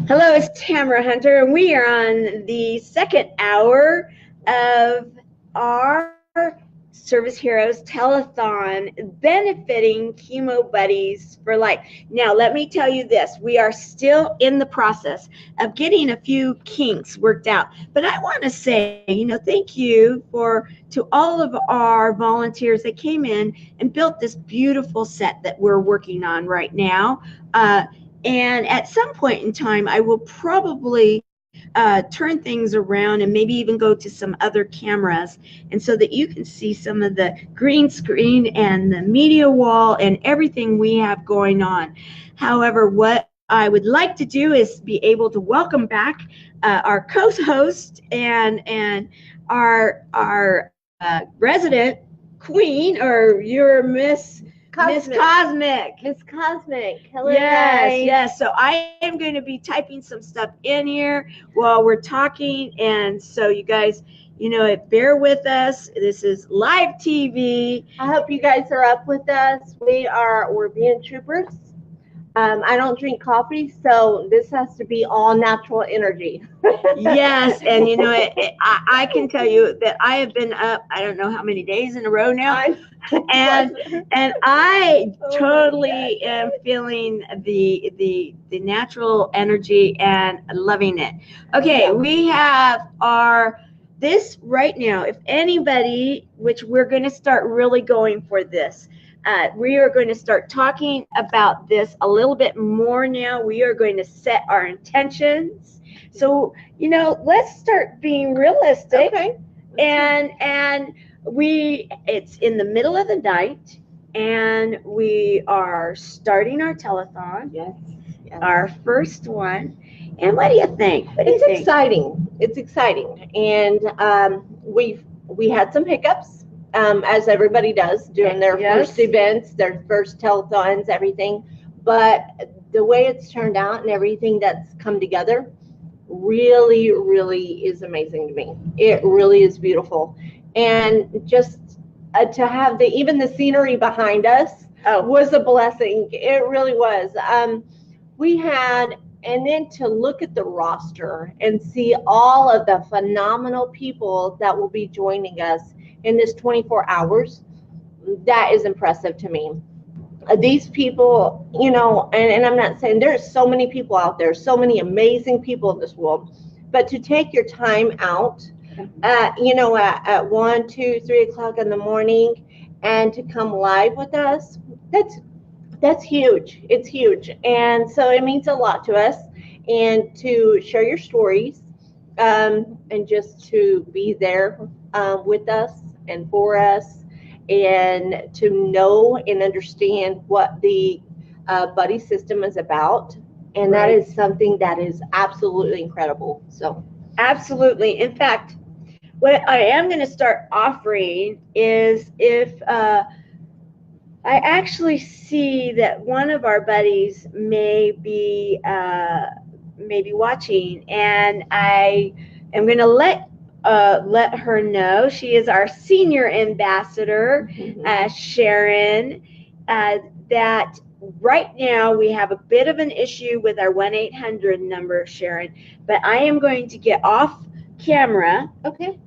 Hello, it's Tamara Hunter, and we are on the second hour of our Service Heroes Telethon benefiting Chemo Buddies for Life. Now, let me tell you this. We are still in the process of getting a few kinks worked out. But I want to say, thank you to all of our volunteers that came in and built this beautiful set that we're working on right now. And at some point in time, I will probably turn things around and maybe even go to some other cameras, and so that you can see some of the green screen and the media wall and everything we have going on. However, what I would like to do is be able to welcome back our co-host and our resident queen, or your Miss Cosmic. Hello, Yes, guys. yes. So I am going to be typing some stuff in here while we're talking. And so you guys, bear with us. This is live TV. I hope you guys are up with us. We're being troopers. I don't drink coffee, so this has to be all natural energy. Yes, and I can tell you that I have been up, I don't know how many days in a row now, and I totally am feeling the natural energy and loving it. Okay, we have this right now. If anybody, which we're going to start really going for this. We are going to start talking about this a little bit more now. We are going to set our intentions. So, let's start being realistic. Okay. And it's in the middle of the night, and we are starting our telethon. Yes. Our first one. And what do you think? It's exciting. It's exciting. And we had some hiccups. As everybody does during their first events, their first telethons, everything. But the way it's turned out and everything that's come together really, really is amazing to me. It really is beautiful. And just to have even the scenery behind us was a blessing. It really was. And then to look at the roster and see all of the phenomenal people that will be joining us in this 24 hours, that is impressive to me. These people, and I'm not saying there's so many people out there, so many amazing people in this world, but to take your time out, at 1, 2, 3 o'clock in the morning and to come live with us, that's huge. It's huge. And so it means a lot to us, and to share your stories, and just to be there with us and for us, and to know and understand what the buddy system is about. And that is something that is absolutely incredible. So absolutely. In fact, what I am going to start offering is, if I actually see that one of our buddies may be watching, and I am going to let her know. She is our senior ambassador, Sharon, that right now we have a bit of an issue with our 1-800 number, Sharon, but I am going to get off camera,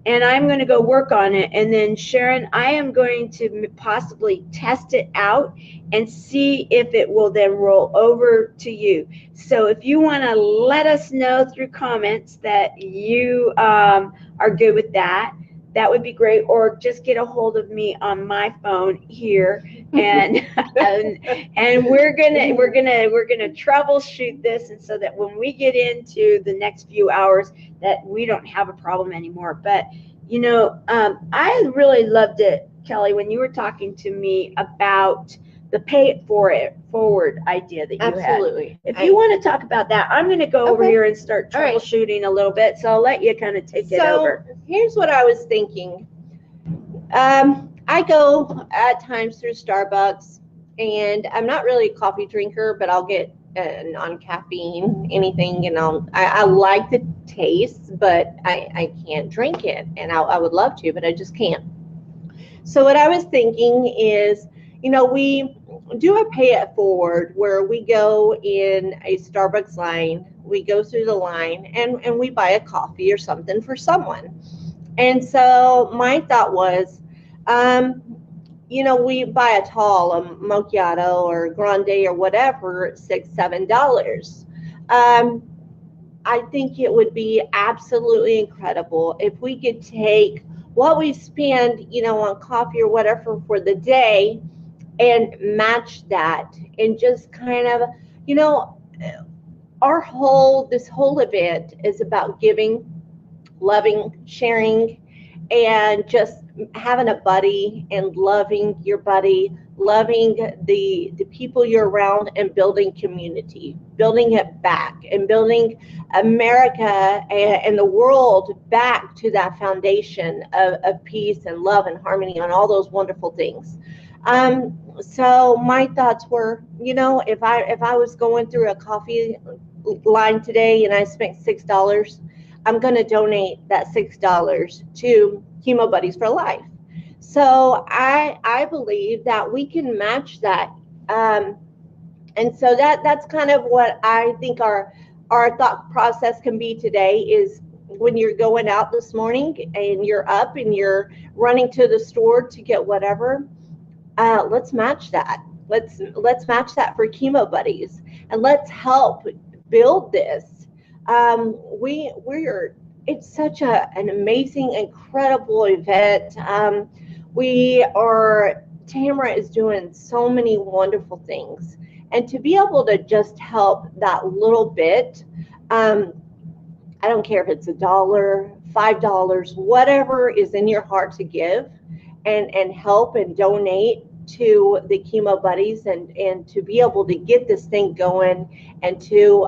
and I'm going to go work on it. And then, Sharon, I am going to possibly test it out and see if it will then roll over to you. So if you want to let us know through comments that you are good with that, that would be great. Or just get a hold of me on my phone here, and and we're gonna troubleshoot this, and so that when we get into the next few hours, that we don't have a problem anymore. But I really loved it, Kelly, when you were talking to me about the pay it forward idea that you had. Absolutely. If you want to talk about that, I'm going to go over here and start troubleshooting a little bit. So I'll let you kind of take it over. Here's what I was thinking. I go at times through Starbucks, and I'm not really a coffee drinker, but I'll get non-caffeine, anything, and I like the taste, but I can't drink it, and I would love to, but I just can't. So what I was thinking is, do a pay it forward where we go in a Starbucks line, we go through the line and we buy a coffee or something for someone. And so my thought was, we buy a tall, a macchiato or grande or whatever, $6, $7. I think it would be absolutely incredible if we could take what we spend, on coffee or whatever for the day and match that and just kind of, this whole event is about giving, loving, sharing, and just having a buddy and loving your buddy, loving the people you're around, and building community, building it back, and building America and the world back to that foundation of peace and love and harmony and all those wonderful things. So my thoughts were, if I was going through a coffee line today and I spent $6, I'm going to donate that $6 to Chemo Buddies for Life. So I believe that we can match that. And so that's kind of what I think our thought process can be today is when you're going out this morning and you're up and you're running to the store to get whatever, let's match that. Let's match that for Chemo Buddies, and let's help build this. It's such an amazing, incredible event. Tamara is doing so many wonderful things, and to be able to just help that little bit, I don't care if it's $1, $5, whatever is in your heart to give and help and donate to the Chemo Buddies and to be able to get this thing going and to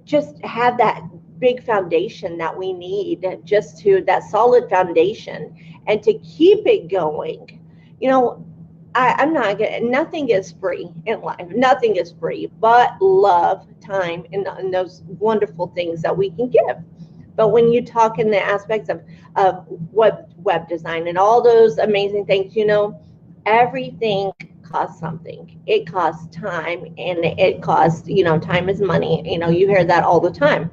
just have that big foundation that we need, that solid foundation, and to keep it going. Nothing is free in life. Nothing is free but love, time, and those wonderful things that we can give. But when you talk in the aspects of web design and all those amazing things, everything costs something. It costs time, and it costs, time is money. You hear that all the time.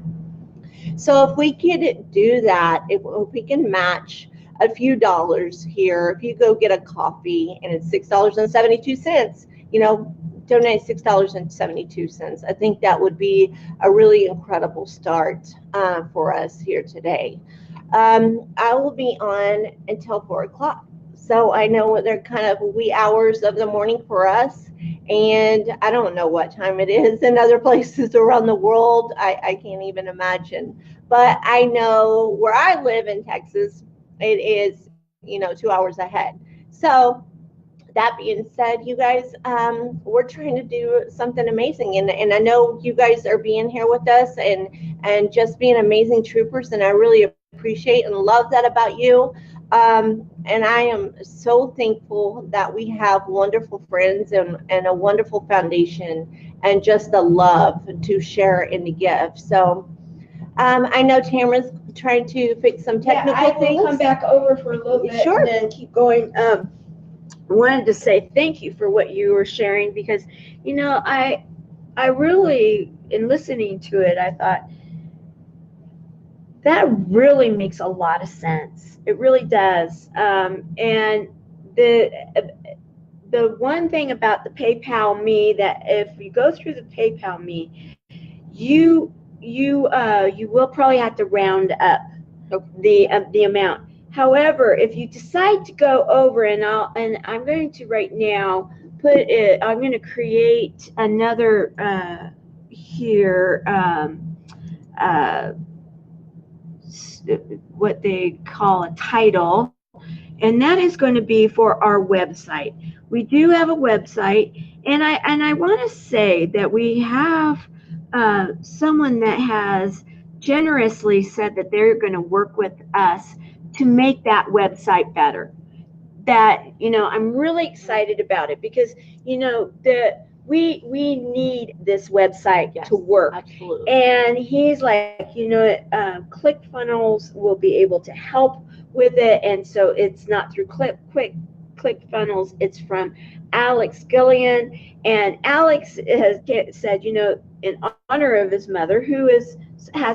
So if we could do that, if we can match a few dollars here, if you go get a coffee and it's $6.72, donate $6.72. I think that would be a really incredible start for us here today. I will be on until 4 o'clock. So I know they're kind of wee hours of the morning for us, and I don't know what time it is in other places around the world. I can't even imagine. But I know where I live in Texas, it is, 2 hours ahead. So that being said, you guys, we're trying to do something amazing. And I know you guys are being here with us and just being amazing troopers. And I really appreciate and love that about you. And I am so thankful that we have wonderful friends and a wonderful foundation and just the love to share and to give. So I know Tamara's trying to fix some technical things. I will come back over for a little bit Sure. and then keep going. I wanted to say thank you for what you were sharing because, I really, in listening to it, I thought, that really makes a lot of sense. It really does. And the one thing about the PayPal Me, that if you go through the PayPal Me, you will probably have to round up the amount. However, if you decide to go over, and I'm going to right now I'm going to create another here. What they call a title, and that is going to be for our website. We do have a website, and I want to say that we have someone that has generously said that they're going to work with us to make that website better. That, I'm really excited about it because, we need this website to work. Absolutely. And he's like, ClickFunnels will be able to help with it. And so it's not through ClickFunnels. It's from Alex Gillian. And Alex has said, in honor of his mother, who has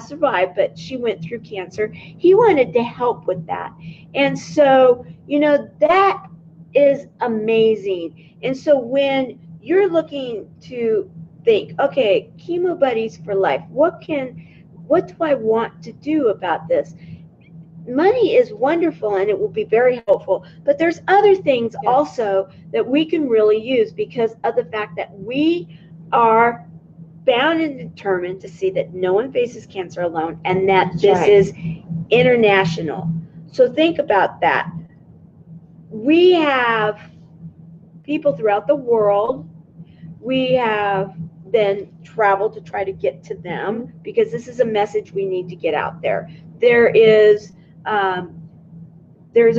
survived, but she went through cancer, he wanted to help with that. And so, that is amazing. And so when you're looking to think, okay, Chemo Buddies for life, what do I want to do about this? Money is wonderful and it will be very helpful, but there's other things also that we can really use because of the fact that we are bound and determined to see that no one faces cancer alone, and that this is international. So think about that. We have people throughout the world. We have then traveled to try to get to them because this is a message we need to get out there. There's a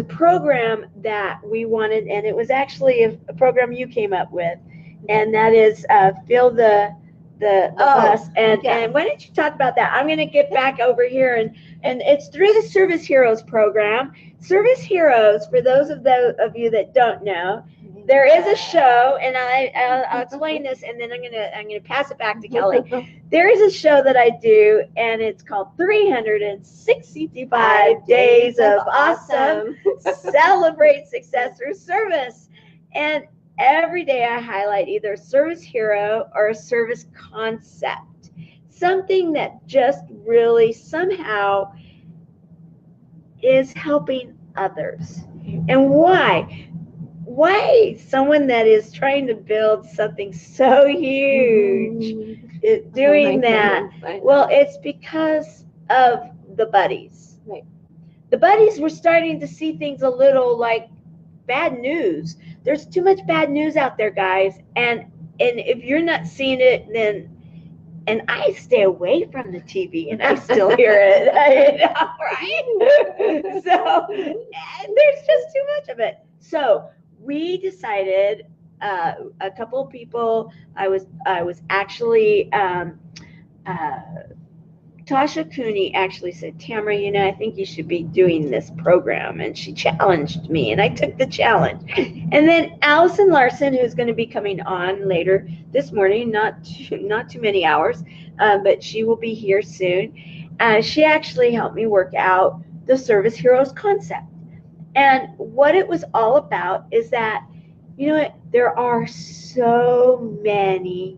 program that we wanted, and it was actually a program you came up with, and that is Feel the Bus. And why don't you talk about that? I'm going to get back over here, and it's through the Service Heroes program. Service Heroes, for those of you that don't know, there is a show, and I'll explain this, and then I'm gonna pass it back to Kelly. There is a show that I do, and it's called 365 Days of Awesome. Celebrate Success Through Service. And every day I highlight either a service hero or a service concept, something that just really somehow is helping others. And why someone that is trying to build something so huge is doing that? Well, it's because of the buddies. Right. The buddies were starting to see things a little like bad news. There's too much bad news out there, guys. And if you're not seeing it, then, and I stay away from the TV and I still hear it, right? So there's just too much of it. So we decided, a couple of people, I was actually, Tasha Cooney actually said, Tamara, I think you should be doing this program. And she challenged me, and I took the challenge. And then Allison Larson, who's going to be coming on later this morning, not too many hours, but she will be here soon. She actually helped me work out the Service Heroes concept. And what it was all about is that, there are so many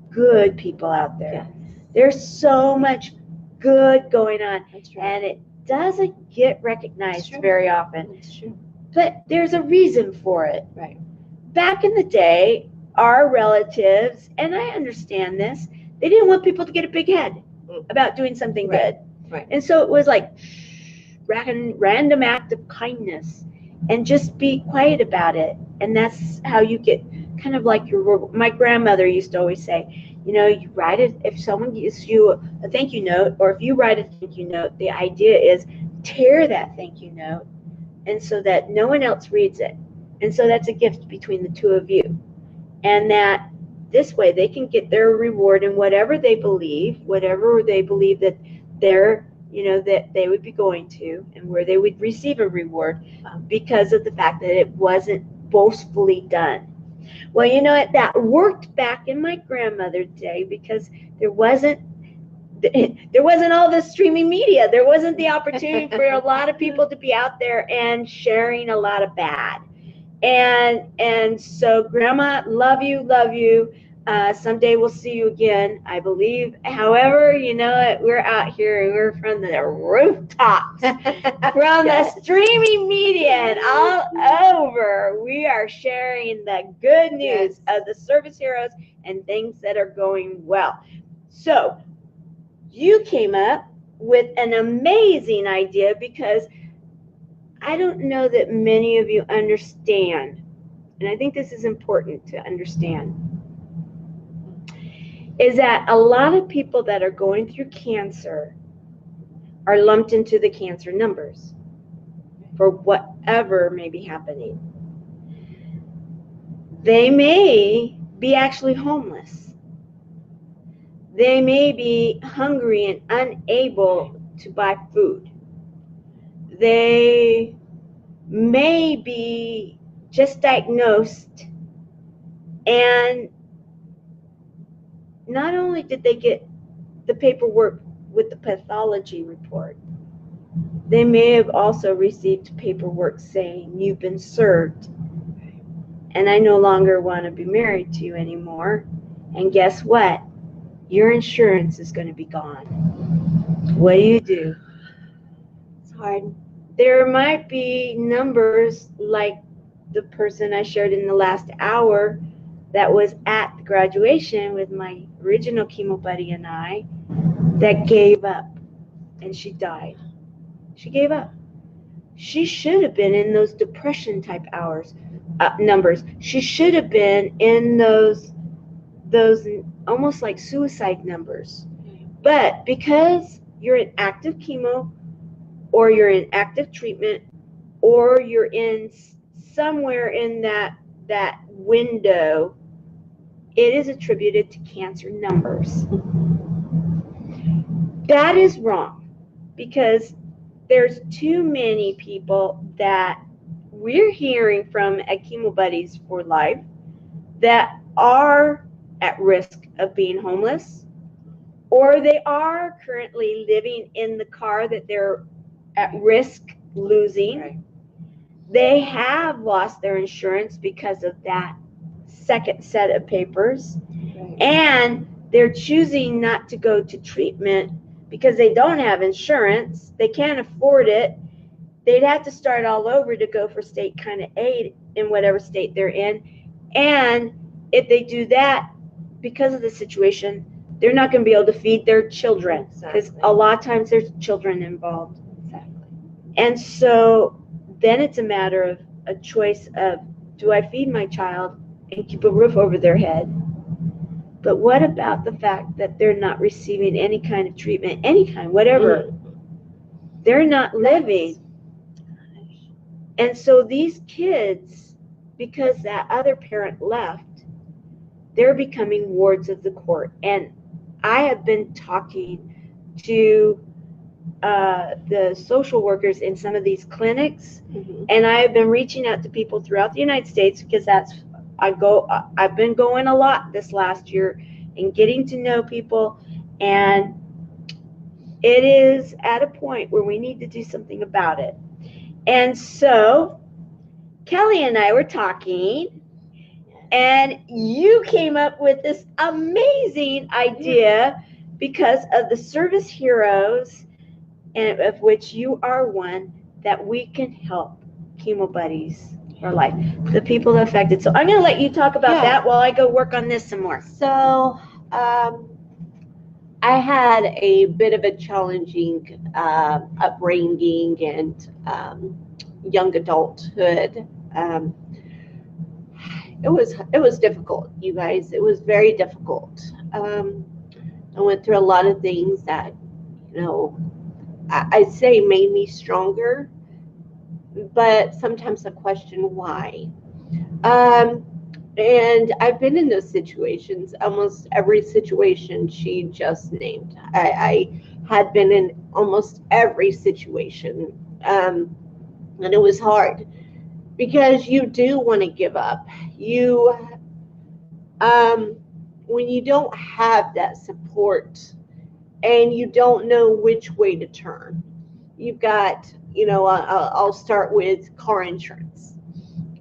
good people out there. Yes. There's so much good going on. That's right. And it doesn't get recognized very often. That's true. But there's a reason for it. Right. Back in the day, our relatives, and I understand this, they didn't want people to get a big head about doing something good. Right. And so it was like random act of kindness, and just be quiet about it. And that's how you get kind of like my grandmother used to always say, you write it, if someone gives you a thank you note, or if you write a thank you note, the idea is tear that thank you note, and so that no one else reads it. And so that's a gift between the two of you. And that this way they can get their reward in whatever they believe that they're, that they would be going to, and where they would receive a reward because of the fact that it wasn't boastfully done. Well, that worked back in my grandmother's day because there wasn't all this streaming media. There wasn't the opportunity for a lot of people to be out there and sharing a lot of bad. And so, Grandma, love you. Someday we'll see you again, I believe. However, we're out here and we're from the rooftops, from the streaming media and all over. We are sharing the good news of the Service Heroes and things that are going well. So you came up with an amazing idea, because I don't know that many of you understand, and I think this is important to understand, is that a lot of people that are going through cancer are lumped into the cancer numbers for whatever may be happening. They may be actually homeless. They may be hungry and unable to buy food. They may be just diagnosed, and not only did they get the paperwork with the pathology report, they may have also received paperwork saying you've been served and I no longer want to be married to you anymore. And guess what? Your insurance is going to be gone. What do? It's hard. There might be numbers like the person I shared in the last hour that was at the graduation with my original chemo buddy and I that gave up, and she died. She gave up. She should have been in those depression type numbers. She should have been in those almost like suicide numbers. But because you're in active chemo, or you're in active treatment, or you're in somewhere in that window, it is attributed to cancer numbers. That is wrong, because there's too many people that we're hearing from at Chemo Buddies for Life that are at risk of being homeless, or they are currently living in the car that they're at risk losing. Right. They have lost their insurance because of that second set of papers. Right. And they're choosing not to go to treatment because they don't have insurance. They can't afford it. They'd have to start all over to go for state kind of aid in whatever state they're in. And if they do that, because of the situation, they're not going to be able to feed their children, because a lot of times there's children involved. Exactly. And so then it's a matter of a choice of, do I feed my child and keep a roof over their head? But what about the fact that they're not receiving any kind of treatment, any kind, whatever? They're not living. And so these kids, because that other parent left, they're becoming wards of the court. And I have been talking to the social workers in some of these clinics, and I have been reaching out to people throughout the United States, because I've been going a lot this last year and getting to know people, and it is at a point where we need to do something about it. And so Kelly and I were talking, and you came up with this amazing idea because of the service heroes, and of which you are one, that we can help Chemo Buddies for Life, the people affected. So I'm going to let you talk about that while I go work on this some more. So I had a bit of a challenging upbringing and young adulthood. It was difficult, you guys. It was very difficult. I went through a lot of things that, I'd say made me stronger, but sometimes I question why. And I've been in those situations, almost every situation she just named. I had been in almost every situation, and it was hard because you do want to give up. When you don't have that support and you don't know which way to turn, you've got, I'll start with car insurance.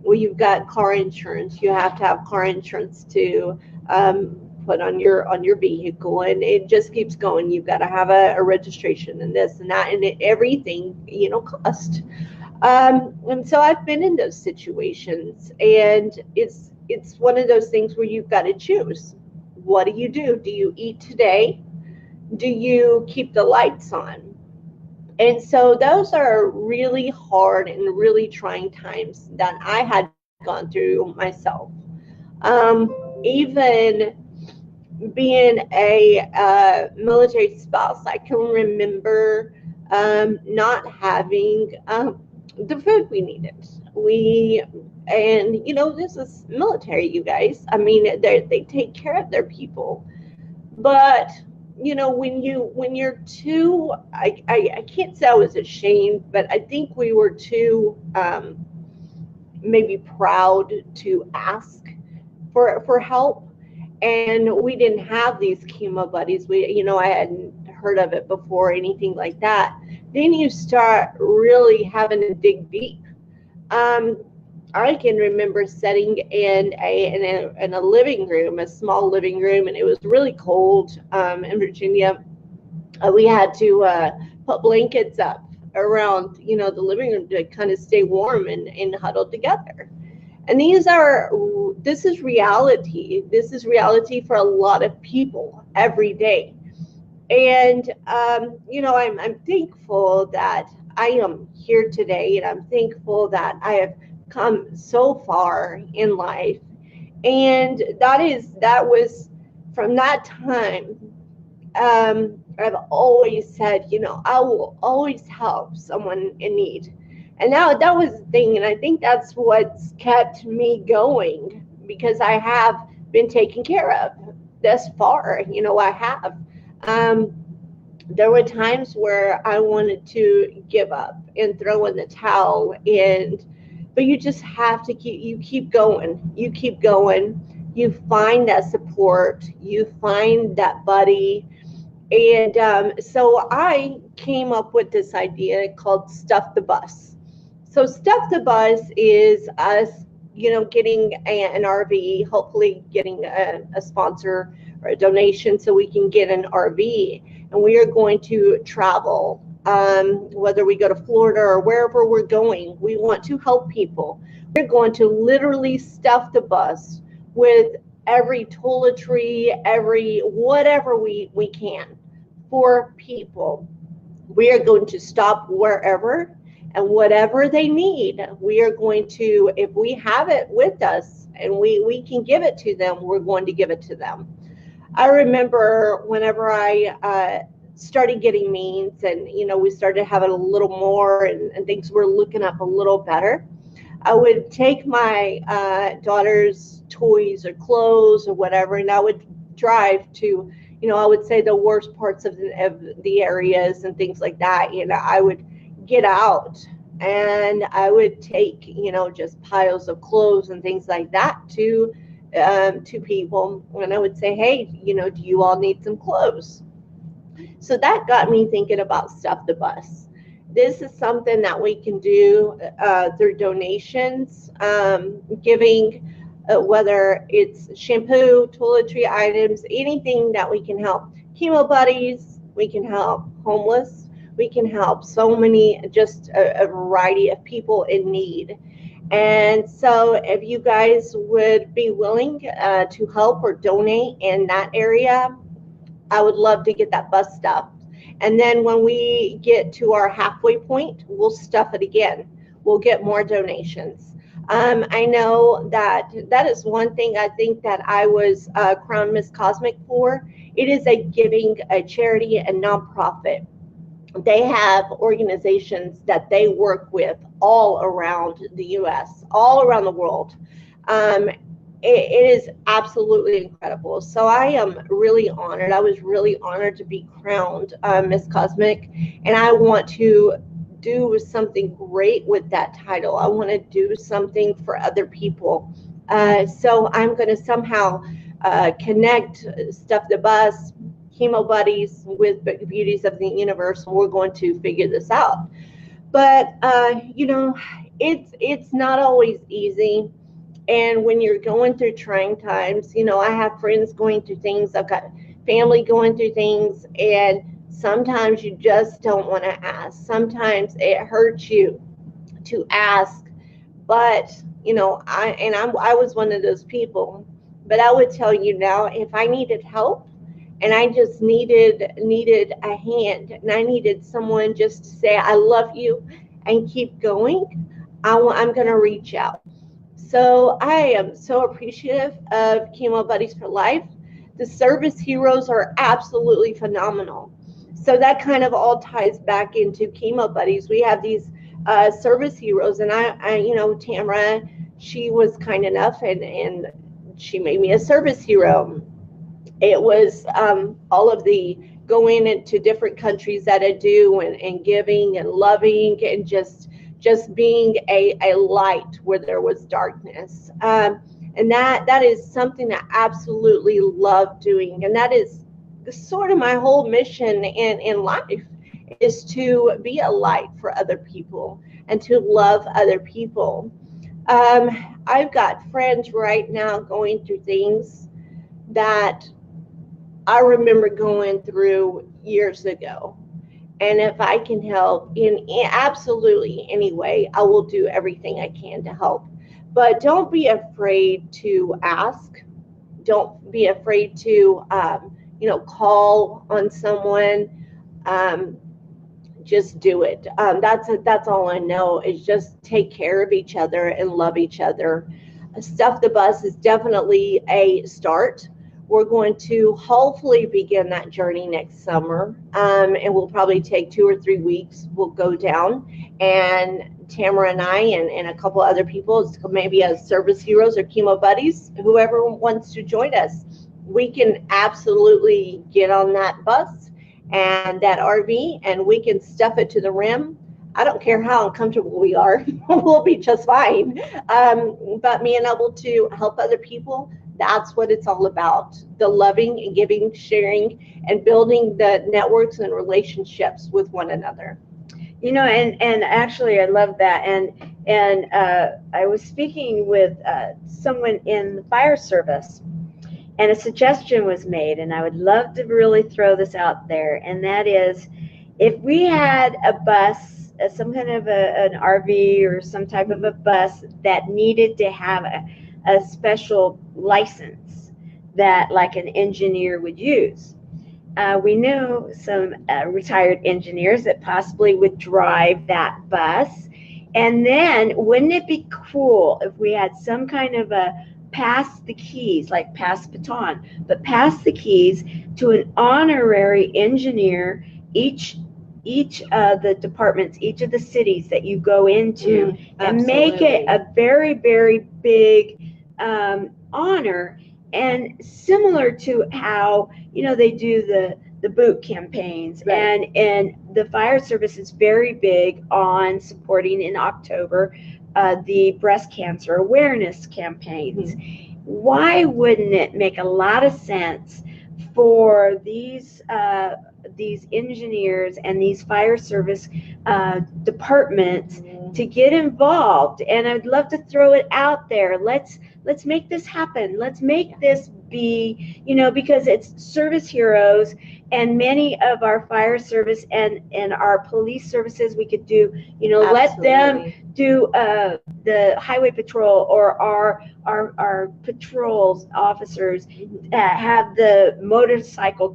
Well, you've got car insurance. You have to have car insurance to put on your vehicle, and it just keeps going. You've got to have a registration and this and that, and everything, cost. And so I've been in those situations, and it's one of those things where you've got to choose. What do you do? Do you eat today? Do you keep the lights on? And so those are really hard and really trying times that I had gone through myself. Even being a military spouse, I can remember not having the food we needed. This is military, you guys. I mean, they take care of their people, but when you're too, I can't say I was ashamed, but I think we were too maybe proud to ask for help. And we didn't have these chemo buddies. I hadn't heard of it before, anything like that. Then you start really having to dig deep. I can remember sitting in a living room, a small living room, and it was really cold in Virginia. We had to put blankets up around, the living room to kind of stay warm and huddle together. And this is reality. This is reality for a lot of people every day. And, I'm thankful that I am here today, and I'm thankful that I have come so far in life. And that was from that time. I've always said, I will always help someone in need. And that was the thing. And I think that's what's kept me going, because I have been taken care of thus far. I have. There were times where I wanted to give up and throw in the towel, but you just have to keep going. You keep going. You find that support. You find that buddy. And so I came up with this idea called Stuff the Bus. So Stuff the Bus is us, getting an RV, hopefully getting a sponsor or a donation so we can get an RV. And we are going to travel, whether we go to Florida or wherever we're going. We want to help people. We're going to literally stuff the bus with every toiletry, every whatever we can for people. We are going to stop wherever and whatever they need. We are going to, if we have it with us and we can give it to them, we're going to give it to them. I remember whenever I started getting means, and we started having a little more, and things were looking up a little better, I would take my daughter's toys or clothes or whatever, and I would drive to, I would say the worst parts of the areas and things like that. I would get out and I would take, just piles of clothes and things like that to people, and I would say, hey, do you all need some clothes? So that got me thinking about Stuff the Bus. This is something that we can do through donations, giving, whether it's shampoo, toiletry items, anything that we can help. Chemo Buddies, we can help homeless, we can help so many, just a variety of people in need. And so if you guys would be willing to help or donate in that area, I would love to get that bus stuffed. And then when we get to our halfway point, we'll stuff it again. We'll get more donations. I know that is one thing I think that I was crowned Miss Cosmic for. It is a charity, a nonprofit. They have organizations that they work with all around the U.S., all around the world. It is absolutely incredible. So I am really honored. I was really honored to be crowned Miss Cosmic, and I want to do something great with that title. I want to do something for other people. So I'm going to somehow connect Stuff the Bus, Chemo Buddies with Beauties of the Universe. We're going to figure this out. But, it's not always easy. And when you're going through trying times, I have friends going through things. I've got family going through things. And sometimes you just don't want to ask. Sometimes it hurts you to ask. But, I was one of those people. But I would tell you now, if I needed help and I just needed a hand, and I needed someone just to say, I love you and keep going, I'm going to reach out. So I am so appreciative of Chemo Buddies for Life. The service heroes are absolutely phenomenal. So that kind of all ties back into Chemo Buddies. We have these service heroes, and I Tamara, she was kind enough and she made me a service hero. It was all of the going into different countries that I do, and giving and loving and just just being a light where there was darkness. And that is something I absolutely love doing. And that is sort of my whole mission in life, is to be a light for other people and to love other people. I've got friends right now going through things that I remember going through years ago. And if I can help in absolutely any way, I will do everything I can to help. But don't be afraid to ask. Don't be afraid to, call on someone. Just do it. That's all I know, is just take care of each other and love each other. Stuff the Bus is definitely a start. We're going to hopefully begin that journey next summer, and we'll probably take 2 or 3 weeks. We'll go down, and Tamara and I and a couple other people, maybe as service heroes or Chemo Buddies, whoever wants to join us, we can absolutely get on that bus and that RV, and we can stuff it to the rim. I don't care how uncomfortable we are. We'll be just fine. But being able to help other people, that's what it's all about. The loving and giving, sharing, and building the networks and relationships with one another. And actually I love that. And I was speaking with someone in the fire service, and a suggestion was made, and I would love to really throw this out there, and that is, if we had a bus, some kind of an RV or some type of a bus that needed to have a special license that like an engineer would use. We knew some retired engineers that possibly would drive that bus. And then wouldn't it be cool if we had some kind of a pass the keys, like pass baton, but pass the keys to an honorary engineer, each of the departments, each of the cities that you go into, and make it a very, very big honor. And similar to how, they do the boot campaigns, right. and the fire service is very big on supporting in October the breast cancer awareness campaigns. Why wouldn't it make a lot of sense for these engineers and these fire service departments to get involved? And I'd love to throw it out there. Let's make this happen. Let's make this be, because it's service heroes, and many of our fire service and our police services, we could do, let them do the highway patrol, or our patrols officers have the motorcycle,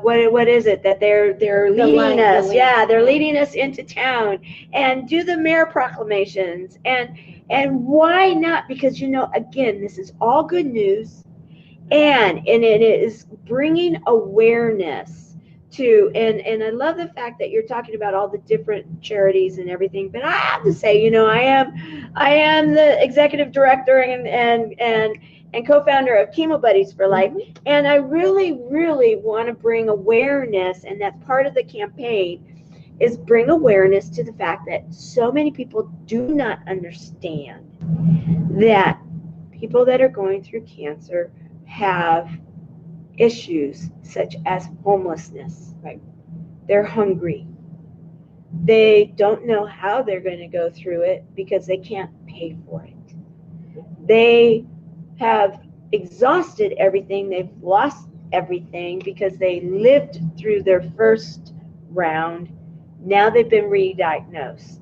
what is it that they're leading us? Yeah, they're leading us into town, and do the mayor proclamations, and why not? Because again, this is all good news, and it is bringing awareness to, and I love the fact that you're talking about all the different charities and everything. But I have to say, I am the executive director and co-founder of Chemo Buddies for Life. And I really, really want to bring awareness, and that's part of the campaign, is bring awareness to the fact that so many people do not understand that people that are going through cancer have issues such as homelessness. Right? They're hungry. They don't know how they're going to go through it because they can't pay for it. They have exhausted everything. They've lost everything because they lived through their first round. Now they've been re-diagnosed.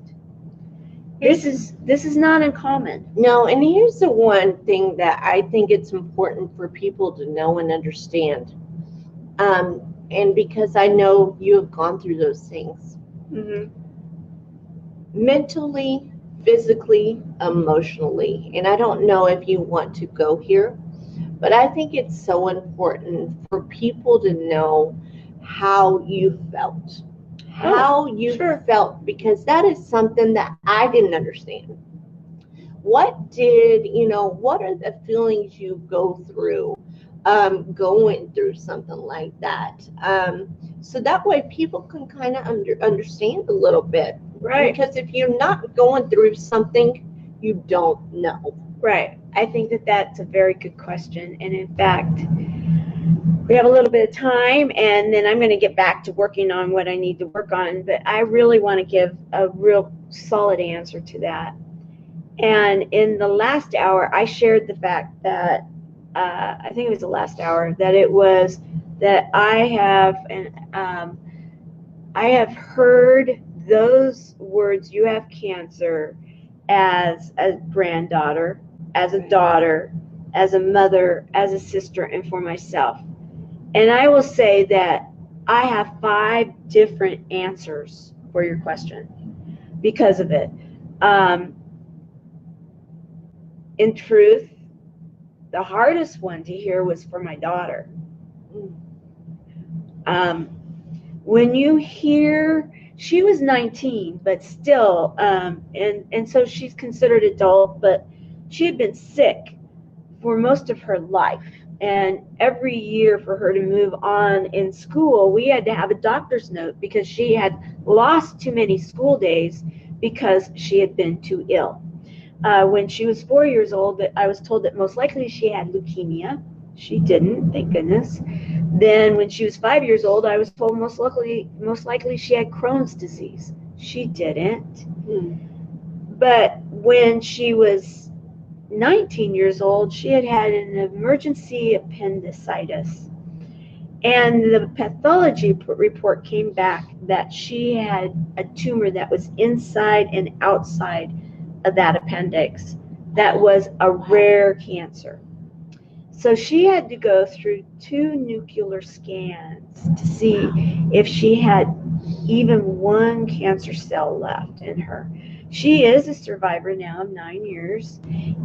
This is not uncommon. No, and here's the one thing that I think it's important for people to know and understand. And because I know you have gone through those things. Mentally, physically, emotionally. And I don't know if you want to go here, but I think it's so important for people to know how you felt. Felt, because that is something that I didn't understand. What are the feelings you go through going through something like that. So that way people can kind of understand a little bit. Right. Because if you're not going through something, you don't know. Right. I think that that's a very good question. And in fact, we have a little bit of time, and then I'm going to get back to working on what I need to work on. But I really want to give a real solid answer to that. And in the last hour, I shared the fact that I think it was the last hour that it was that I have heard those words. You have cancer, as a granddaughter, as a daughter, as a mother, as a sister, and for myself. And I will say that I have 5 different answers for your question because of it. In truth, the hardest one to hear was for my daughter. When you hear, she was 19, but still, and so she's considered adult, but she had been sick for most of her life. And every year for her to move on in school, we had to have a doctor's note because she had lost too many school days because she had been too ill. When she was 4 years old, I was told that most likely she had leukemia. She didn't, thank goodness. Then when she was 5 years old, I was told most likely she had Crohn's disease. She didn't. But when she was 19 years old, she had had an emergency appendicitis. And the pathology report came back that she had a tumor that was inside and outside of that appendix that was a rare cancer. So she had to go through 2 nuclear scans to see if she had even one cancer cell left in her. She is a survivor now of 9 years,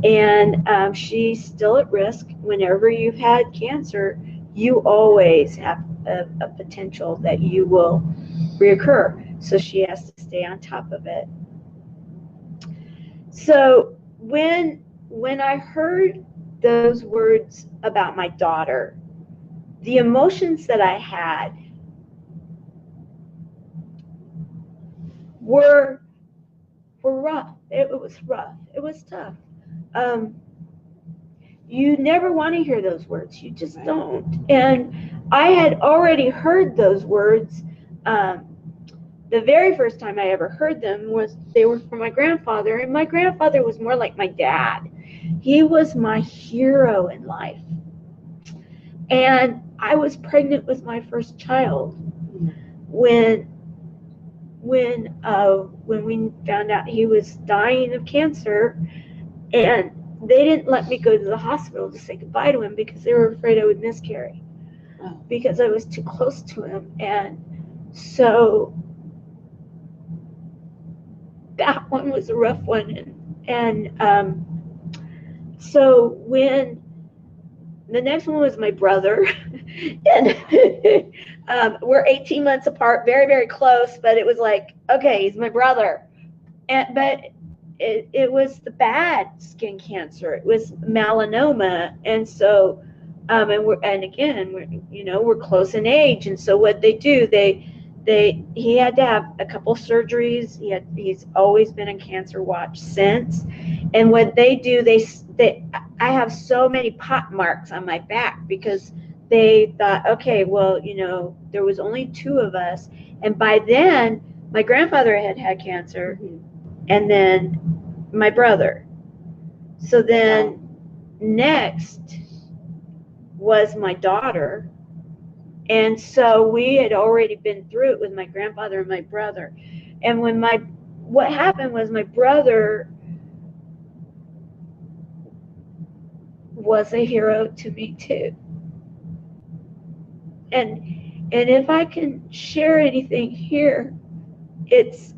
and she's still at risk. Whenever you've had cancer, you always have a potential that you will reoccur. So she has to stay on top of it. So when I heard those words about my daughter, the emotions that I had were rough. It was rough. It was tough. You never want to hear those words. You just don't. And I had already heard those words. The very first time I ever heard them they were from my grandfather, and my grandfather was more like my dad. He was my hero in life. And I was pregnant with my first child when we found out he was dying of cancer, and they didn't let me go to the hospital to say goodbye to him because they were afraid I would miscarry because I was too close to him. And so that one was a rough one. And so when the next one was my brother, and we're 18 months apart, very, very close, but it was like, okay, he's my brother. But it was the bad skin cancer. It was melanoma. And so, we're close in age. And so what they do, he had to have a couple surgeries. He's always been on cancer watch since. And what they do, I have so many pot marks on my back because they thought, okay, well, there was only 2 of us. And by then, my grandfather had cancer, and then my brother. So then next was my daughter. And so we had already been through it with my grandfather and my brother. And what happened was my brother was a hero to me too. And if I can share anything here, it's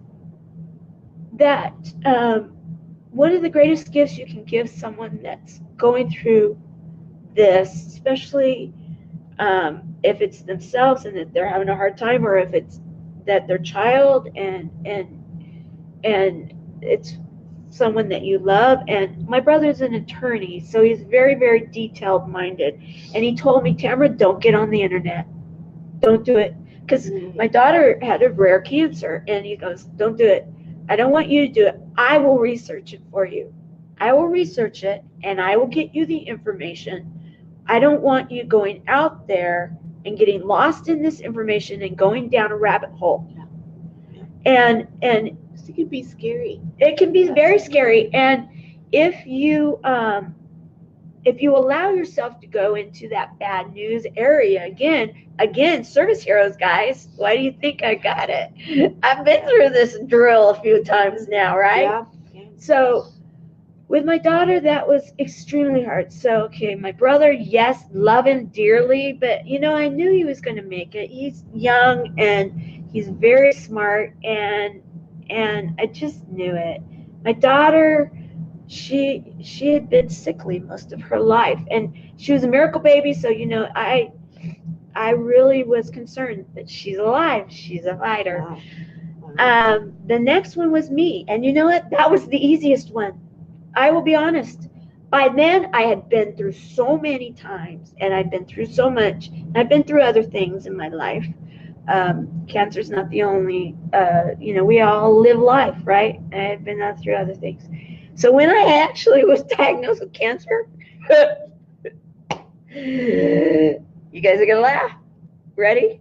that one of the greatest gifts you can give someone that's going through this, especially if it's themselves and that they're having a hard time, or if it's that their child and it's someone that you love. And my brother's an attorney, so he's very, very detailed minded. And he told me, Tamara, don't get on the internet. Don't do it. Because my daughter had a rare cancer, and he goes, don't do it. I don't want you to do it. I will research it for you. I will research it, and I will get you the information. I don't want you going out there and getting lost in this information and going down a rabbit hole. And it can be scary. It can be very scary. And if you allow yourself to go into that bad news area again, service heroes, guys, why do you think I got it? I've been through this drill a few times now, right? Yeah. So with my daughter, that was extremely hard. So, okay, my brother, yes, love him dearly, but I knew he was going to make it. He's young and he's very smart, and I just knew it. My daughter, she had been sickly most of her life, and she was a miracle baby. So I really was concerned that she's alive. She's a fighter. Wow. The next one was me, and you know what? That was the easiest one. I will be honest. By then, I had been through so many times, and I'd been through so much. I've been through other things in my life. Cancer's not the only. We all live life, right? I've been through other things. So when I actually was diagnosed with cancer, you guys are gonna laugh. Ready?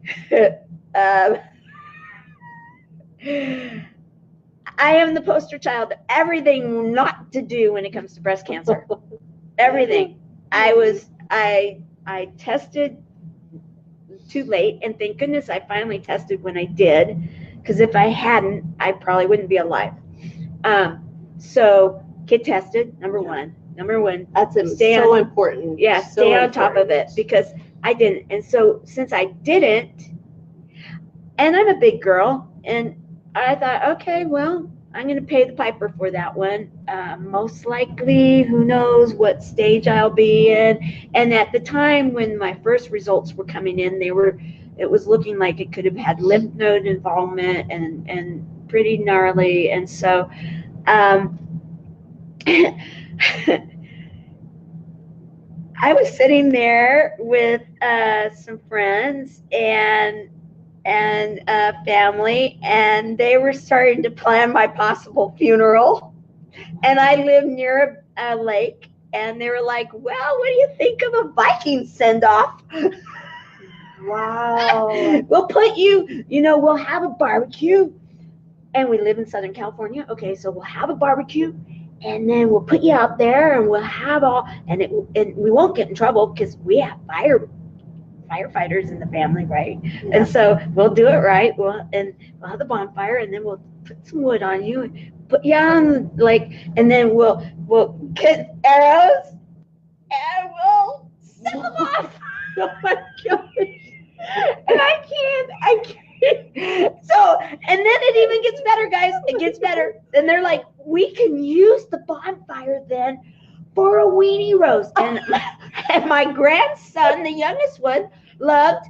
I am the poster child of everything not to do when it comes to breast cancer. Everything. I tested too late, and thank goodness I finally tested when I did, because if I hadn't, I probably wouldn't be alive. So get tested, number one. That's so important. Yeah, stay on top of it, because I didn't. And so since I didn't, and I'm a big girl, and I thought, okay, well, I'm going to pay the piper for that one. Most likely, who knows what stage I'll be in. And at the time when my first results were coming in, it was looking like it could have had lymph node involvement and pretty gnarly. And so I was sitting there with some friends and family, and they were starting to plan my possible funeral. And I live near a lake, and they were like, well, what do you think of a Viking send-off? Wow. We'll put you, we'll have a barbecue, and we live in Southern California. Okay, so we'll have a barbecue, and then we'll put you out there, and we'll have and we won't get in trouble because we have firefighters in the family, right? Yeah. And so we'll do it right. We'll have the bonfire, and then we'll put some wood on you and put you on and then we'll get arrows and we'll set them off. Oh my gosh. And I can't. So, and then it even gets better, guys. It gets better. And they're like, we can use the bonfire then for a weenie roast. And my grandson, the youngest one, loved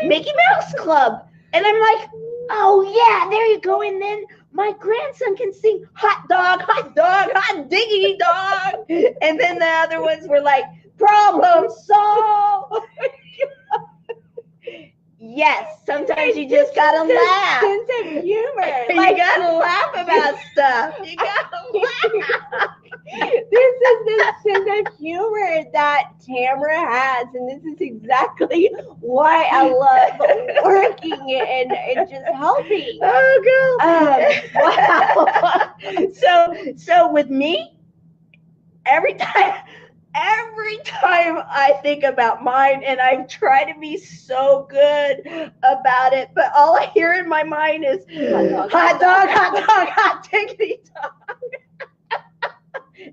Mickey Mouse Club. And I'm like, oh yeah, there you go. And then my grandson can sing hot dog, hot diggity dog. And then the other ones were like, problem solved. Yes, sometimes you just gotta laugh. Sense of humor. You gotta laugh about stuff. You gotta laugh. This is the sense of humor that Tamara has, and this is exactly why I love working and just helping. Oh, girl. Wow. So with me, every time I think about mine, and I try to be so good about it, but all I hear in my mind is hot dog, hot diggity dog.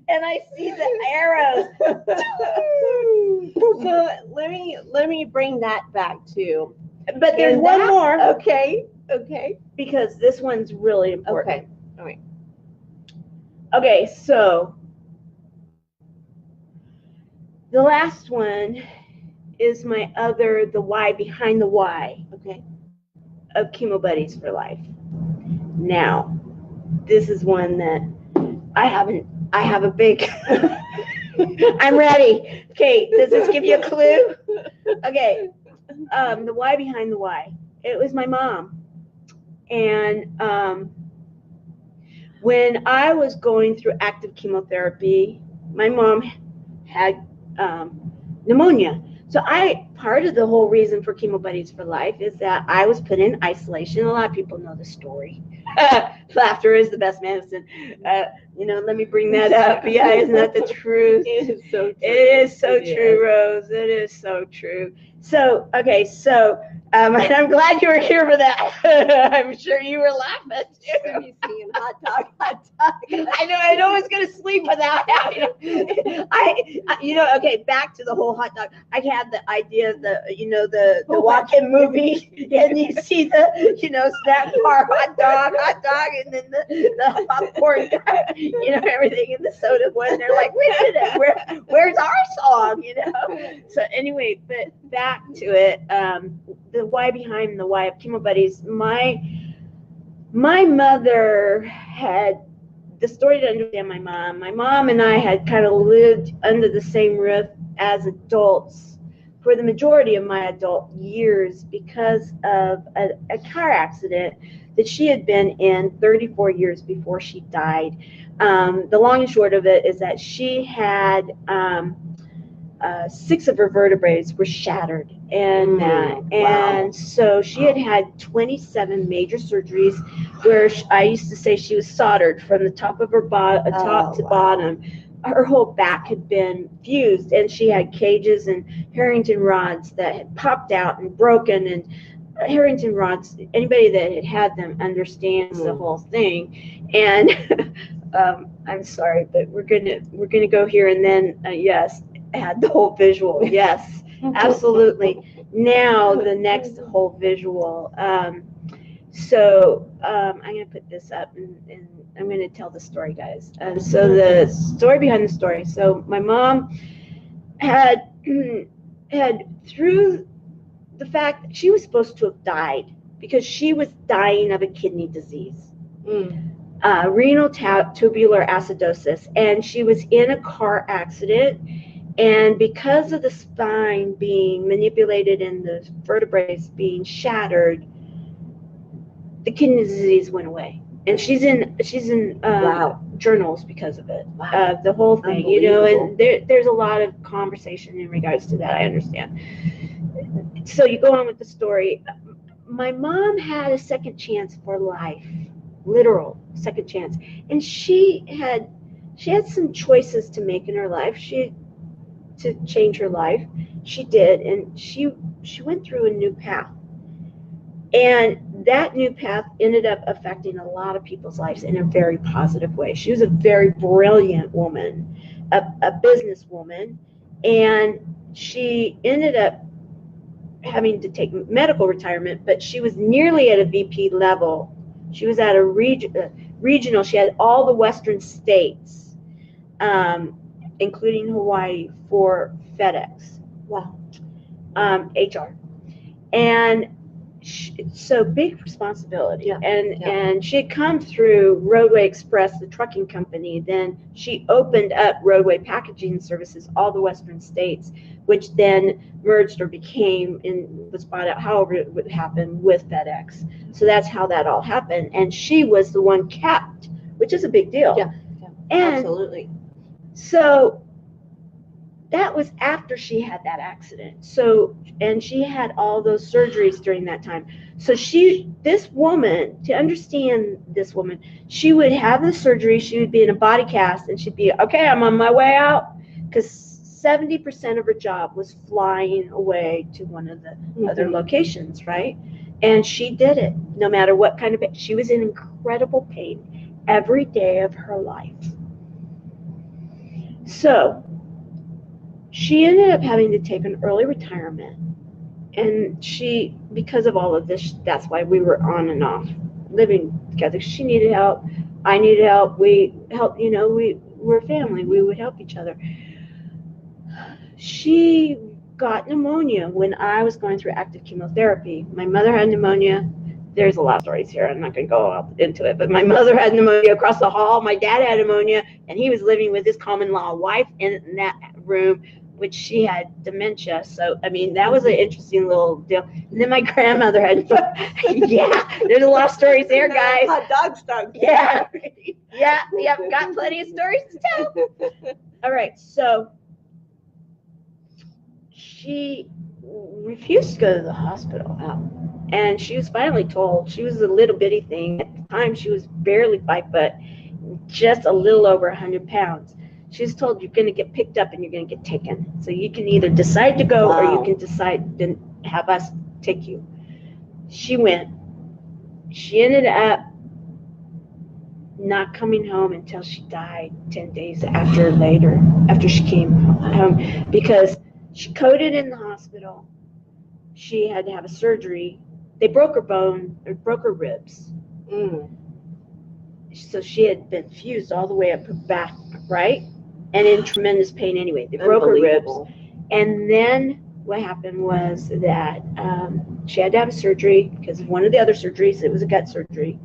And I see the arrows. So let me bring that back too. But there's one more. Okay. Because this one's really important. Okay. All right. Okay, so the last one is the why behind the why. Okay. Of Chemo Buddies for Life. Now, this is one that I have a big, I'm ready. Okay, does this give you a clue? Okay, the why behind the why. It was my mom. And when I was going through active chemotherapy, my mom had pneumonia. So part of the whole reason for Chemo Buddies for Life is that I was put in isolation. A lot of people know the story. Laughter is the best medicine. Let me bring that up. Yeah, isn't that the truth? It is so true. It is so true, Rose. It is so true. So, okay, and I'm glad you were here for that. I'm sure you were laughing too. Me singing hot dog, hot dog. I know. I was going to sleep without having. Okay. Back to the whole hot dog. I had the idea of the walk-in movie, and you see the snack bar hot dog, and then the popcorn, everything in the soda one. They're like, wait a minute, where's our song? So anyway, but back to it. The why behind the why of Chemo Buddies. My mother had the story to understand my mom. My mom and I had kind of lived under the same roof as adults for the majority of my adult years because of a car accident that she had been in 34 years before she died. The long and short of it is that she had 6 of her vertebrae were shattered, and so she had 27 major surgeries, where I used to say she was soldered from the top of her top to bottom. Her whole back had been fused, and she had cages and Harrington rods that had popped out and broken. And Harrington rods, anybody that had them understands the whole thing. And I'm sorry, but we're gonna go here, and then yes. Had the whole visual. Yes, absolutely. Now the next whole visual. So I'm going to put this up, and I'm going to tell the story, guys. So the story behind the story. So my mom had through the fact that she was supposed to have died because she was dying of a kidney disease. Renal tubular acidosis, and she was in a car accident. And because of the spine being manipulated and the vertebrae being shattered, the kidney disease went away. And she's in journals because of it. Wow. The whole thing, and there's a lot of conversation in regards to that. I understand. So you go on with the story. My mom had a second chance for life, literal second chance, and she had some choices to make in her life. To change her life, she did, and she went through a new path, and that new path ended up affecting a lot of people's lives in a very positive way. She was a very brilliant woman, a businesswoman, and she ended up having to take medical retirement, but she was nearly at a VP level. She was at a regional. She had all the Western states, including Hawaii, for FedEx. Wow. HR. And so big responsibility. Yeah. And she had come through Roadway Express, the trucking company. Then she opened up Roadway Packaging Services, all the Western states, which then merged or became and was bought out, however it would happen, with FedEx. So that's how that all happened. And she was the one kept, which is a big deal. Yeah. And absolutely. So that was after she had that accident. So, and she had all those surgeries during that time. So this woman, to understand this woman, she would have the surgery, she would be in a body cast, and she'd be, okay, I'm on my way out, because 70% of her job was flying away to one of the other locations, right? And she did it, no matter what kind of pain. She was in incredible pain every day of her life. So she ended up having to take an early retirement, and because of all of this, that's why we were on and off living together. She needed help, I needed help, we helped, we're family, we would help each other. She got pneumonia when I was going through active chemotherapy. My mother had pneumonia, there's a lot of stories here. I'm not going to go into it, but my mother had pneumonia across the hall. My dad had pneumonia, and he was living with his common law wife in that room, which she had dementia. So, I mean, that was an interesting little deal. And then my grandmother had, yeah, there's a lot of stories there, guys. Hot dog stuff. Yeah, yeah, got plenty of stories to tell. All right, so she refused to go to the hospital. And she was finally told, she was a little bitty thing. At the time, she was barely 5 foot, just a little over 100 pounds. She was told, you're going to get picked up and you're going to get taken. So you can either decide to go or you can decide to have us take you. She went. She ended up not coming home until she died 10 days after she came home, because she coded in the hospital. She had to have a surgery. They broke her bone, or broke her ribs. So she had been fused all the way up her back, right? And in tremendous pain anyway. They broke her ribs. And then what happened was that she had to have a surgery, because one of the other surgeries, it was a gut surgery,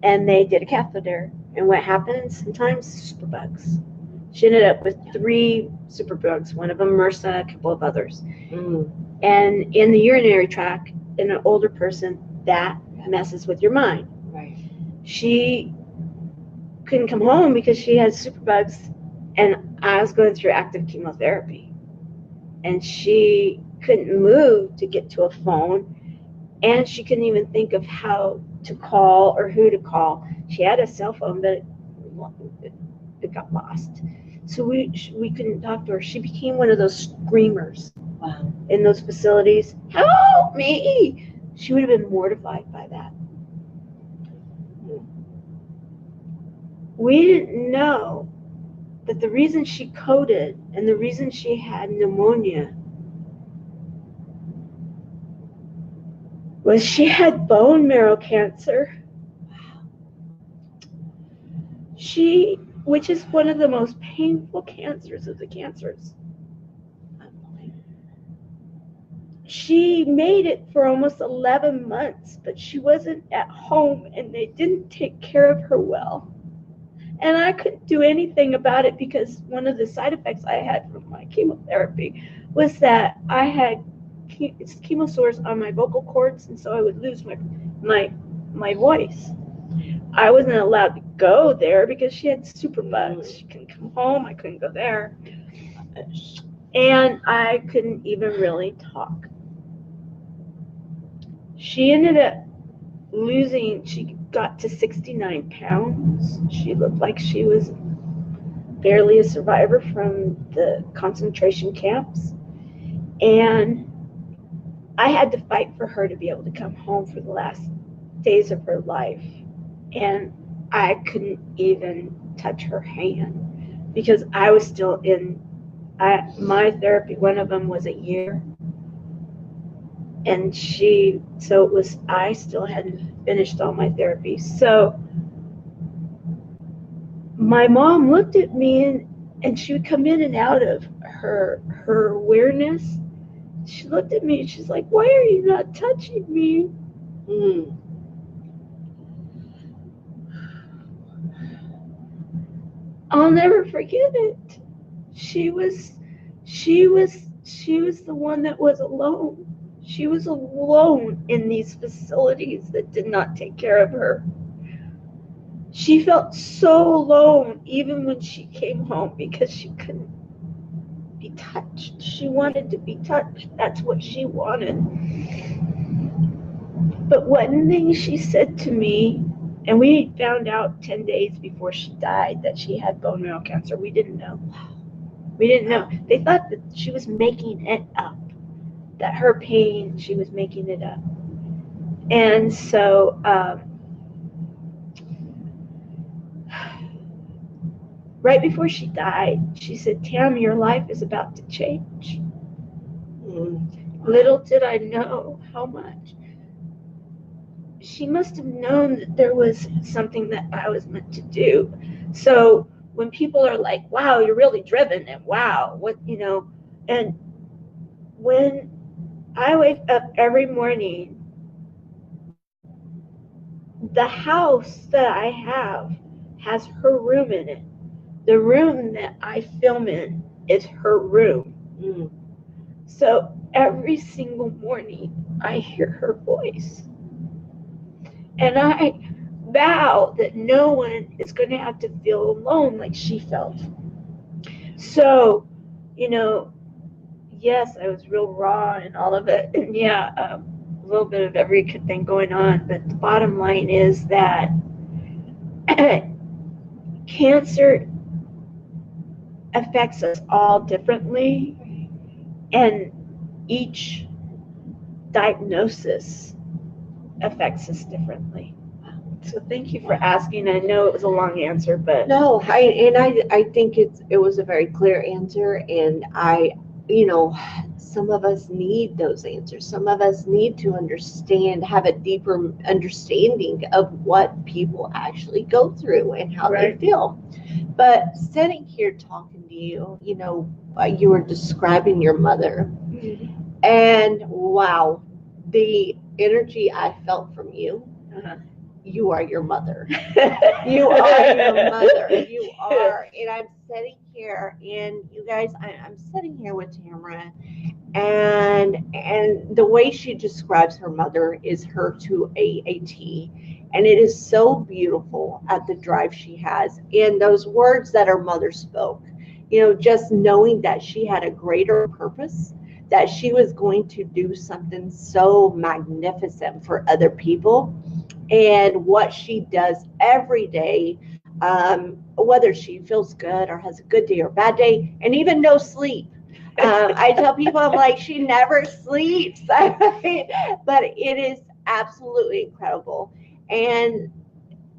and they did a catheter. And what happens sometimes? Superbugs. She ended up with 3 superbugs, one of them MRSA, a couple of others. And in the urinary tract, in an older person, that messes with your mind. Right. She couldn't come home because she had superbugs, and I was going through active chemotherapy. And she couldn't move to get to a phone, and she couldn't even think of how to call or who to call. She had a cell phone, but it got lost. So we couldn't talk to her. She became one of those screamers. Wow. In those facilities. Help me! She would have been mortified by that. We didn't know that the reason she coded and the reason she had pneumonia was she had bone marrow cancer. Which is one of the most painful cancers of the cancers. She made it for almost 11 months, but she wasn't at home, and they didn't take care of her well. And I couldn't do anything about it, because one of the side effects I had from my chemotherapy was that I had chemosores on my vocal cords, and so I would lose my voice. I wasn't allowed to go there because she had superbugs. She couldn't come home. I couldn't go there. And I couldn't even really talk. She ended up she got to 69 pounds. She looked like she was barely a survivor from the concentration camps. And I had to fight for her to be able to come home for the last days of her life. And I couldn't even touch her hand because I was still in my therapy. One of them was a year. And I still hadn't finished all my therapy. So my mom looked at me, and she would come in and out of her awareness. She looked at me and she's like, "Why are you not touching me?" I'll never forget it. She was the one that was alone. She was alone in these facilities that did not take care of her. She felt so alone even when she came home because she couldn't be touched. She wanted to be touched. That's what she wanted. But one thing she said to me, and we found out 10 days before she died that she had bone marrow cancer. We didn't know. We didn't know. They thought that she was making it up. That her pain, she was making it up. And so right before she died, she said, "Tam, your life is about to change." Little did I know how much. She must have known that there was something that I was meant to do. So when people are like, "Wow, you're really driven," and "Wow, what," and when I wake up every morning the house that I have has her room in it. The room that I film in is her room. Mm. So every single morning I hear her voice. And I vow that no one is going to have to feel alone like she felt. So, yes, I was real raw and all of it. And yeah, a little bit of every thing going on. But the bottom line is that cancer affects us all differently. And each diagnosis affects us differently. So thank you for asking. I know it was a long answer, but No, I think it was a very clear answer, and some of us need those answers. Some of us need to have a deeper understanding of what people actually go through and how they feel. But sitting here talking to you, you were describing your mother, and wow, the energy I felt from you. You are your mother. You are your mother. You are. And I'm sitting here, and you guys, I'm sitting here with Tamara, and the way she describes her mother is her to a T. And it is so beautiful at the drive she has, and those words that her mother spoke. Just knowing that she had a greater purpose, that she was going to do something so magnificent for other people. And what she does every day, whether she feels good or has a good day or bad day, and even no sleep. I tell people, I'm like, she never sleeps. But it is absolutely incredible. And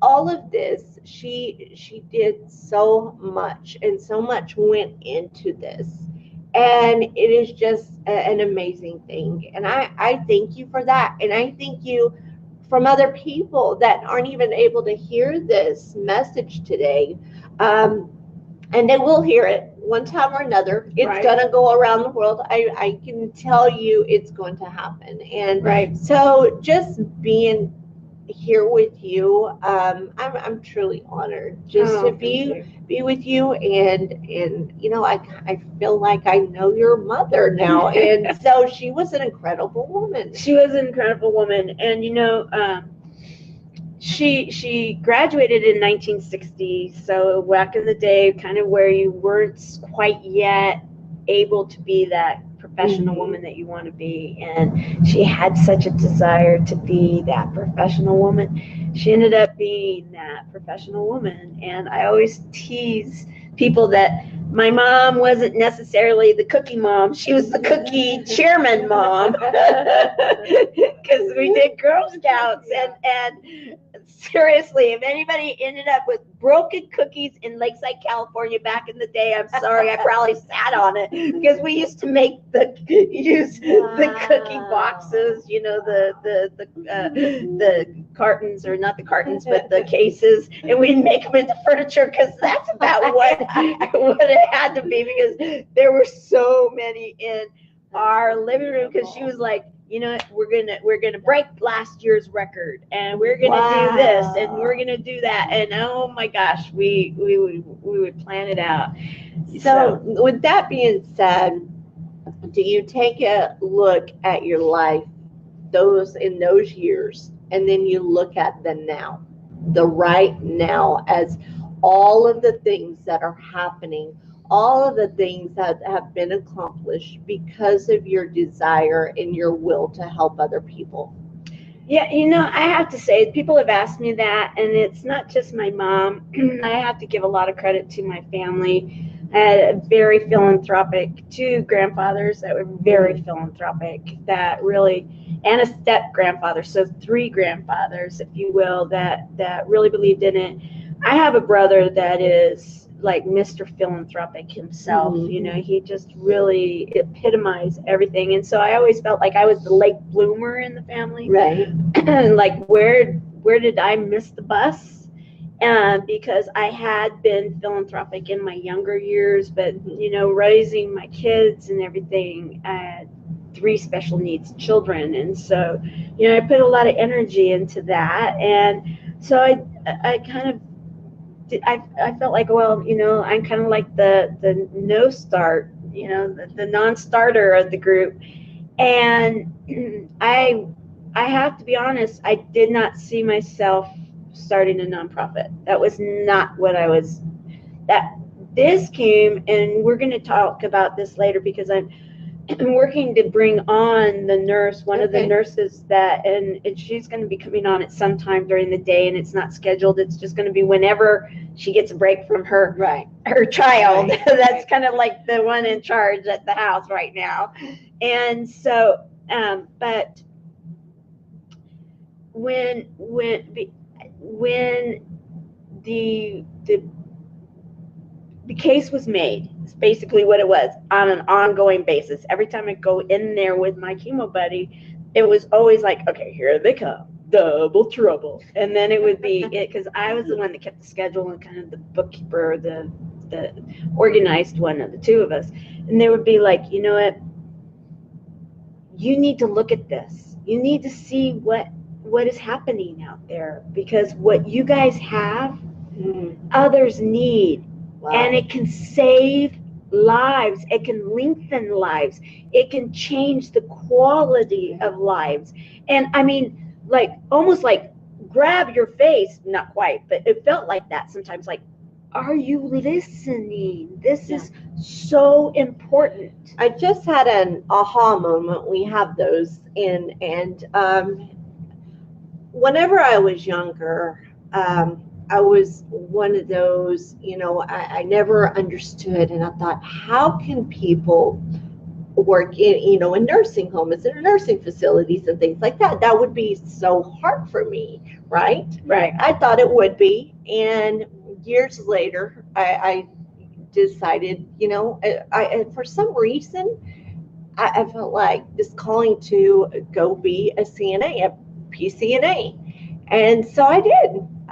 all of this, she did so much, and so much went into this. And it is just an amazing thing. And I thank you for that. And I thank you from other people that aren't even able to hear this message today. And they will hear it one time or another. It's going to go around the world. I can tell you it's going to happen. And so just being here with you, I'm truly honored just to be with you. And I feel like I know your mother now. And so she was an incredible woman. She was an incredible woman. And she graduated in 1960, so back in the day, kind of where you weren't quite yet able to be that professional woman that you want to be. And she had such a desire to be that professional woman. She ended up being that professional woman. And I always tease people that my mom wasn't necessarily the cookie mom. She was the cookie chairman mom, because we did Girl Scouts. And seriously, if anybody ended up with broken cookies in Lakeside, California back in the day, I'm sorry, I probably sat on it, because we used to use the cookie boxes, the cartons, or not the cartons, but the cases, and we'd make them into furniture, because that's about what it had to be, because there were so many in our living room. Because she was like, we're gonna break last year's record, and we're gonna do this, and we're gonna do that, and oh my gosh, we would plan it out. So with that being said, do you take a look at your life in those years, and then you look at the right now, as all of the things that are happening, all of the things that have been accomplished because of your desire and your will to help other people? Yeah, I have to say, people have asked me that, and it's not just my mom. I have to give a lot of credit to my family. I had very philanthropic, 2 grandfathers that were very philanthropic, that really, and a step grandfather, so 3 grandfathers, if you will, that really believed in it. I have a brother that is like Mr. Philanthropic himself. He just really epitomized everything. And so I always felt like I was the late bloomer in the family. Right. Like, where did I miss the bus? Because I had been philanthropic in my younger years, but raising my kids and everything, I had 3 special needs children, and so I put a lot of energy into that. And So I kind of I felt like, well, I'm kind of like the no start, the non-starter of the group, and I have to be honest, I did not see myself starting a nonprofit. That was not what I was. That this came, and we're going to talk about this later because I'm working to bring on the nurse, one of the nurses and she's going to be coming on at some time during the day, and it's not scheduled. It's just going to be whenever she gets a break from her child. Right. That's kind of like the one in charge at the house right now. And so, but when the case was made, it's basically what it was, on an ongoing basis. Every time I go in there with my chemo buddy, it was always like, okay, here they come, double trouble. And then it would be it, because I was the one that kept the schedule and kind of the bookkeeper, the organized one of the two of us. And they would be like, you know what, you need to look at this. You need to see what is happening out there, because what you guys have, others need. Wow. And it can save lives. It can lengthen lives. It can change the quality of lives. And I mean, like, almost like grab your face, not quite, but it felt like that sometimes, like, are you listening? This is so important. I just had an aha moment. We have those and whenever I was younger, I was one of those, I never understood, and I thought, how can people work in nursing homes and nursing facilities and things like that? That would be so hard for me, right? Right. I thought it would be, and years later, I decided, I for some reason, I felt like this calling to go be a CNA, a PCNA, and so I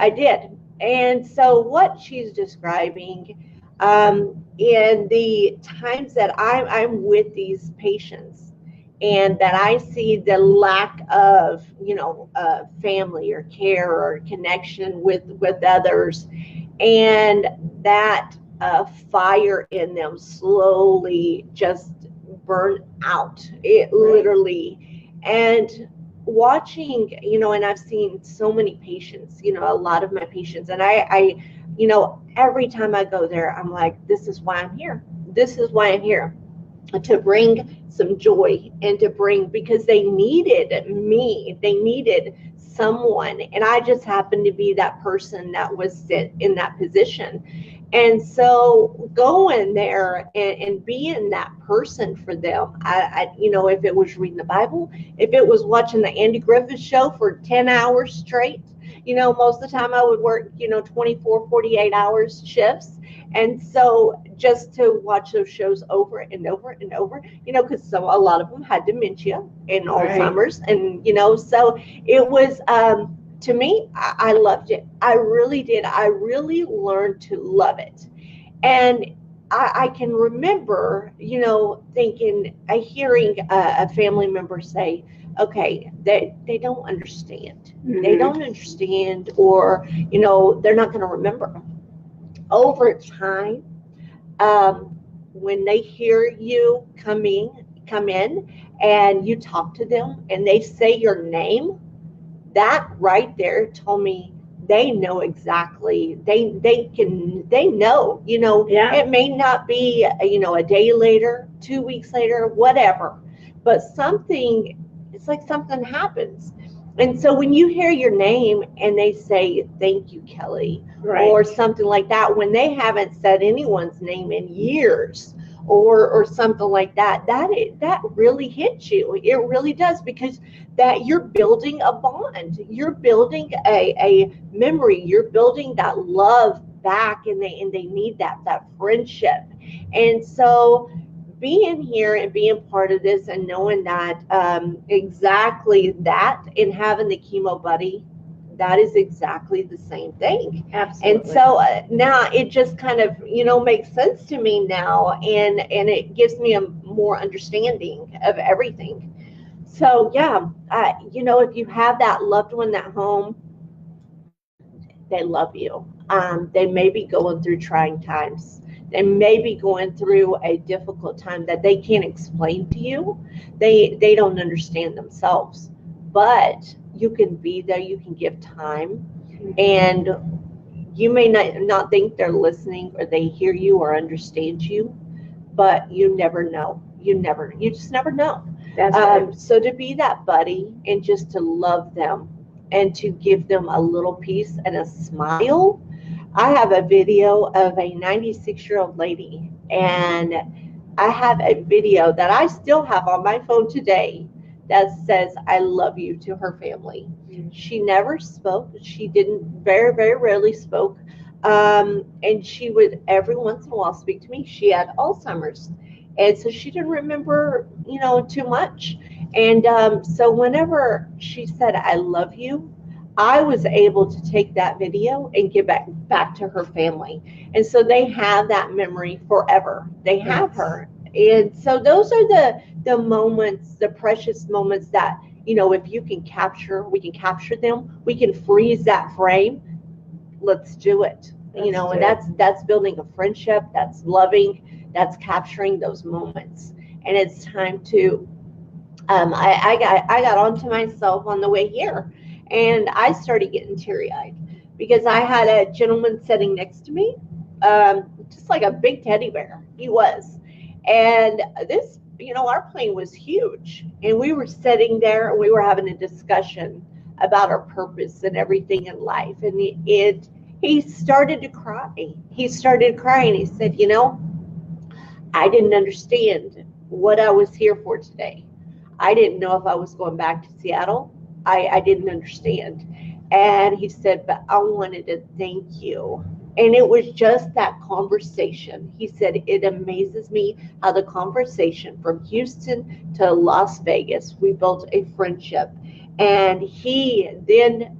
did. And so what she's describing, in the times that I'm with these patients, and that I see the lack of, family or care or connection with others, and that fire in them slowly just burn out, it literally. And watching, and I've seen so many patients, a lot of my patients, and I every time I go there, I'm like, this is why I'm here. This is why I'm here, to bring some joy and to bring, because they needed me. They needed someone, and I just happened to be that person that was sit in that position. And so going there and being that person for them, I if it was reading the Bible, if it was watching the Andy Griffith show for 10 hours straight, most of the time I would work, 24, 48 hours shifts. And so just to watch those shows over and over and over, because a lot of them had dementia and Alzheimer's, and, so it was, to me, I loved it. I really did. I really learned to love it. And I can remember, thinking, hearing a family member say, okay, they don't understand. Mm-hmm. They don't understand, or, they're not going to remember. Over time, when they hear you come in and you talk to them and they say your name, that right there told me they know exactly. They know, It may not be, a day later, 2 weeks later, whatever, but it's like something happens. And so when you hear your name and they say, thank you, Kelly, or something like that, when they haven't said anyone's name in years, or something like that, that really hits you. It really does, because that you're building a bond, you're building a memory, you're building that love back, and they need that friendship. And so being here and being part of this and knowing that, exactly that, and having the Chemo Buddy, that is exactly the same thing. Absolutely. And so now it just kind of, makes sense to me now, and it gives me a more understanding of everything. So yeah, if you have that loved one at home, they love you. They may be going through trying times. They may be going through a difficult time that they can't explain to you. They don't understand themselves. But you can be there, you can give time, and you may not think they're listening or they hear you or understand you, but you never know. You just never know. That's right. So to be that buddy and just to love them and to give them a little piece and a smile. I have a video of a 96-year-old lady, and I have a video that I still have on my phone today that says, I love you, to her family. She never spoke. She didn't, very, very rarely spoke. And she would every once in a while speak to me. She had Alzheimer's. And so she didn't remember, too much. And so whenever she said, I love you, I was able to take that video and give back to her family. And so they have that memory forever. They have her. And so those are the moments, the precious moments that, if you can capture, we can capture them. We can freeze that frame. Let's do it. And that's building a friendship. That's loving. That's capturing those moments. And it's time to, I got onto myself on the way here, and I started getting teary-eyed because I had a gentleman sitting next to me, just like a big teddy bear. He was. And this, our plane was huge, and we were sitting there and we were having a discussion about our purpose and everything in life. And he started to cry. He started crying. He said, I didn't understand what I was here for today. I didn't know if I was going back to Seattle. I didn't understand. And he said, but I wanted to thank you. And it was just that conversation. He said, it amazes me how the conversation from Houston to Las Vegas, we built a friendship. And he then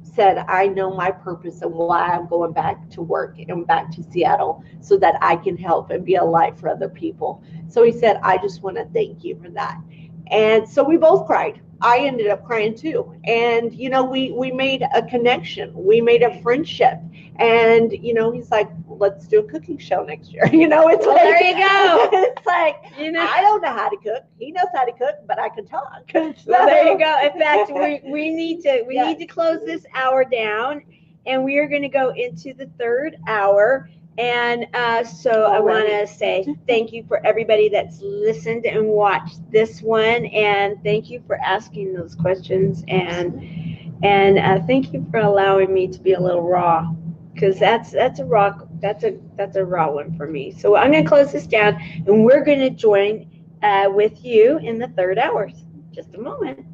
said, I know my purpose and why I'm going back to work and back to Seattle so that I can help and be a light for other people. So he said, I just want to thank you for that. And so we both cried. I ended up crying too. And, we made a connection. We made a friendship. And, he's like, let's do a cooking show next year. It's like, there you go. It's like, I don't know how to cook. He knows how to cook, but I can talk. Well, there you go. In fact, we need to close this hour down, and we are going to go into the third hour. And so I want to say thank you for everybody that's listened and watched this one, and thank you for asking those questions, and thank you for allowing me to be a little raw, because that's a raw one for me. So I'm going to close this down, and we're going to join with you in the third hour. Just a moment.